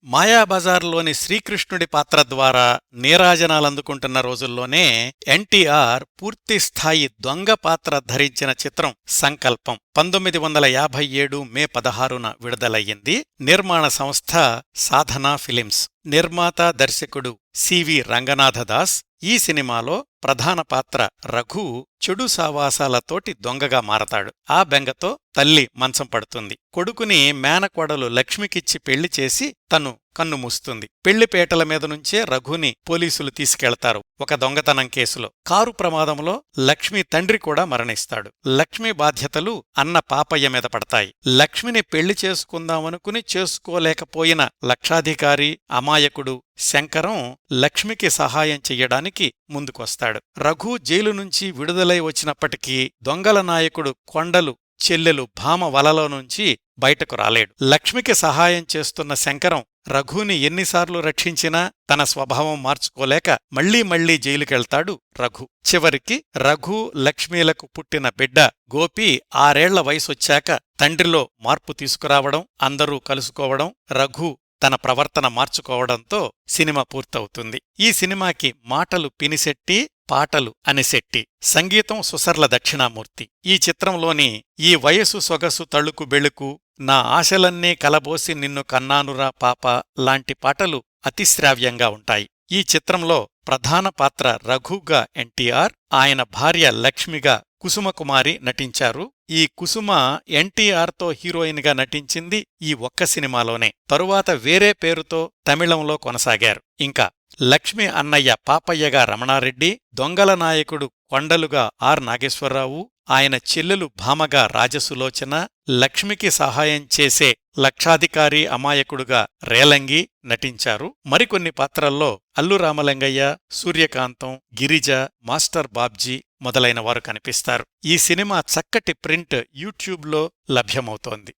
మాయాబజార్లోని శ్రీకృష్ణుడి పాత్ర ద్వారా నీరాజనాలందుకుంటున్న రోజుల్లోనే ఎన్టీఆర్ పూర్తిస్థాయి దొంగ పాత్ర ధరించిన చిత్రం సంకల్పం 1957 మే 16న విడుదలయ్యింది. నిర్మాణ సంస్థ సాధనా ఫిలిమ్స్. నిర్మాత దర్శకుడు సివి రంగనాథదాస్. ఈ సినిమాలో ప్రధాన పాత్ర రఘు చెడు సావాసాలతోటి దొంగగా మారతాడు. ఆ బెంగతో తల్లి మంచం పడుతుంది. కొడుకుని మేనకోడలు లక్ష్మికిచ్చి పెళ్లి చేసి తను కన్నుమూస్తుంది. పెళ్లిపేటల మీద నుంచే రఘుని పోలీసులు తీసుకెళ్తారు ఒక దొంగతనం కేసులో. కారు ప్రమాదంలో లక్ష్మి తండ్రి కూడా మరణిస్తాడు. లక్ష్మి బాధ్యతలు అన్న పాపయ్య మీద పడతాయి. లక్ష్మిని పెళ్లి చేసుకుందామనుకుని చేసుకోలేకపోయిన లక్షాధికారి అమాయకుడు శంకరం లక్ష్మికి సహాయం చెయ్యడానికి ముందుకొస్తాడు. రఘు జైలు నుంచి విడుదలై వచ్చినప్పటికీ దొంగల నాయకుడు కొండలు చెల్లెలు భామ వలలో నుంచి బయటకు రాలేడు. లక్ష్మికి సహాయం చేస్తున్న శంకరం రఘుని ఎన్నిసార్లు రక్షించినా తన స్వభావం మార్చుకోలేక మళ్లీ మళ్లీ జైలుకెళ్తాడు రఘు. చివరికి రఘు లక్ష్మీలకు పుట్టిన బిడ్డ గోపి 6 ఏళ్ల వయసొచ్చాక తండ్రిలో మార్పు తీసుకురావడం, అందరూ కలుసుకోవడం, రఘు తన ప్రవర్తన మార్చుకోవడంతో సినిమా పూర్తవుతుంది. ఈ సినిమాకి మాటలు పినిశెట్టి, పాటలు అనిశెట్టి, సంగీతం సుసర్ల దక్షిణామూర్తి. ఈ చిత్రంలోని ఈ వయసు సొగసు తళుకు బెళుకు, నా ఆశలన్నీ కలబోసి నిన్ను కన్నానురా పాప లాంటి పాటలు అతిశ్రావ్యంగా ఉంటాయి. ఈ చిత్రంలో ప్రధాన పాత్ర రఘుగా ఎన్టీఆర్, ఆయన భార్య లక్ష్మిగా కుసుమకుమారి నటించారు. ఈ కుసుమ ఎన్టీఆర్తో హీరోయిన్ గా నటించింది ఈ ఒక్క సినిమాలోనే. తరువాత వేరే పేరుతో తమిళంలో కొనసాగారు. ఇంకా లక్ష్మి అన్నయ్య పాపయ్యగా రమణారెడ్డి, దొంగల నాయకుడు కొండలుగా ఆర్ నాగేశ్వరరావు, ఆయన చెల్లెలు భామగా రాజసులోచన, లక్ష్మికి సహాయం చేసే లక్షాధికారి అమాయకుడుగా రేలంగి నటించారు. మరికొన్ని పాత్రల్లో అల్లు రామలింగయ్య, సూర్యకాంతం, గిరిజ, మాస్టర్ బాబ్జీ మొదలైనవారు కనిపిస్తారు. ఈ సినిమా చక్కటి ప్రింట్ యూట్యూబ్లో లభ్యమవుతోంది.